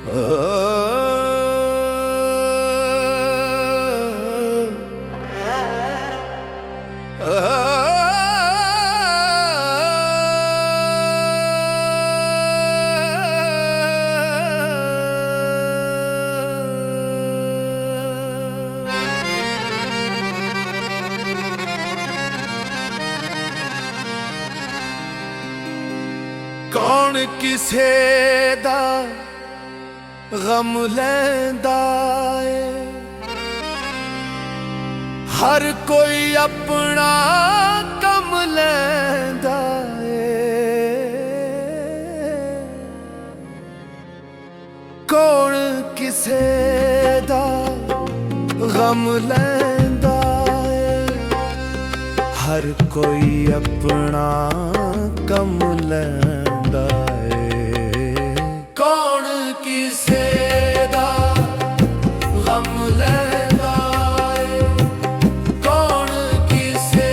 कौन किसे दा गम लैंदा है, हर कोई अपना कम लैंदा है। कौन किसे दा गम लैंदा है, हर कोई अपना कम लैंदा है। कौन किसे दा गम लैंदा है, कौन किसे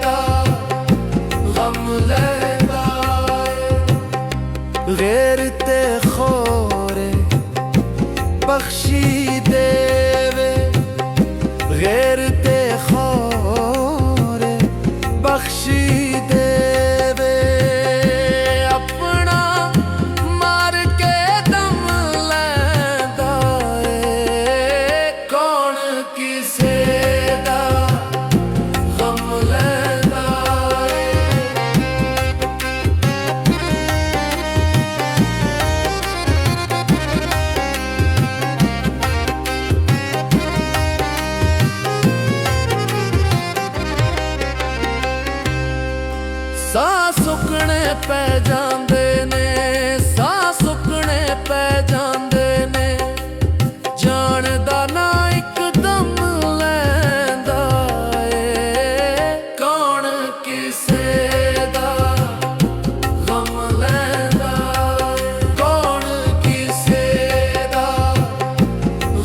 दा गम लैंदा है। गैर ते खोरे बख्शी देवे, गैर ते खोरे बख्शी देवे। अपना मार के दम लैंदा है। कौन किसे दा गम लैंदा है। साह सुकने पै जांदे ने, साह सुकने पै जांदे ने। जान दा ना इकदम लैंदा है। कौन किसे दा गम लैंदा है, कौन किसे दा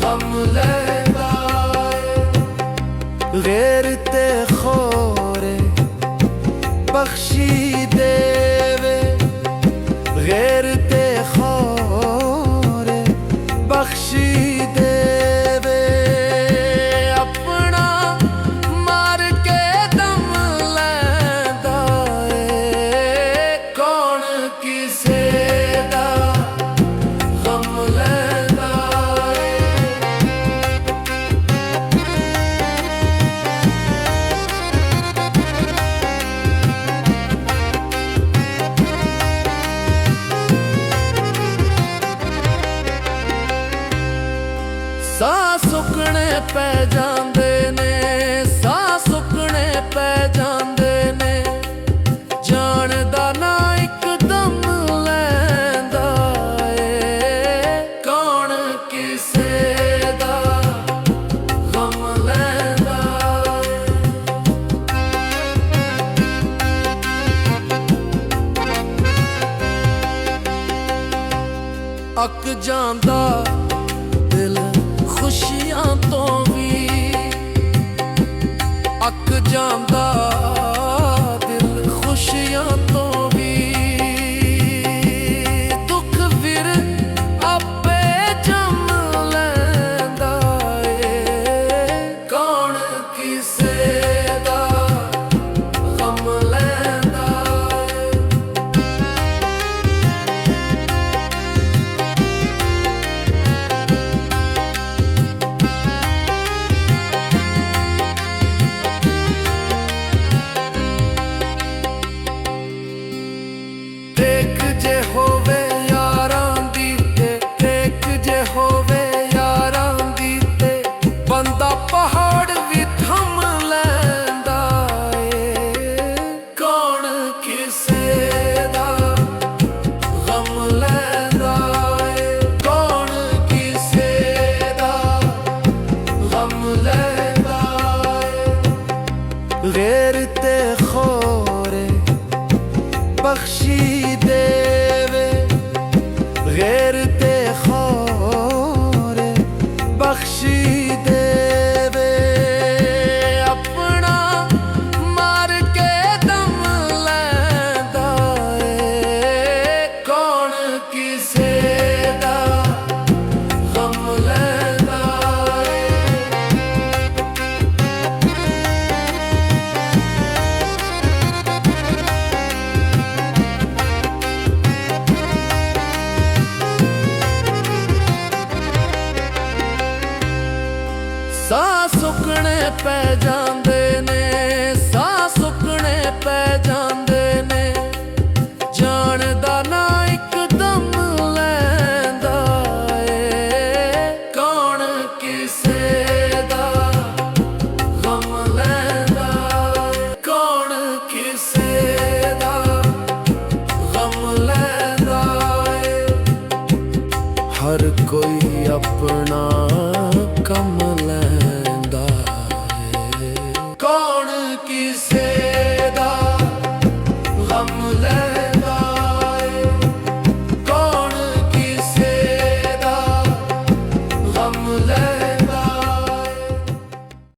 गम लैंदा है। गैर ते खोरे बख्शी देवे, गैर ते खोरे बख्शी देवे। अपना मार के दम लैंदा है। कौन किसे दा गम लैंदा है। साह सुकने पै जांदे ने, साह सुकने पै जांदे ने। जान दा ना इकदम लैंदा है। कौन किसे दा गम लैंदा है। अक जांदा दिल खुशियां तो भी, अक जांदा दिल खुशियां तो भी। दुख फिर आपे जम लैंदा है। कौन किसे दा गम लैंदा है। देख जे होवे यारां दी ते, देख जे होवे यारां दी ते। बंदा पहाड़ भी थम लैंदा है। कौन किसे दा गम लैंदा है, कौन किसे दा गम लैंदा है। गैर ते खोरे बख्शी देवे, गैर ते खोरे बख्शी देवे। अपना मार के दम लैंदा है। कौन किसे दा हर कोई अपना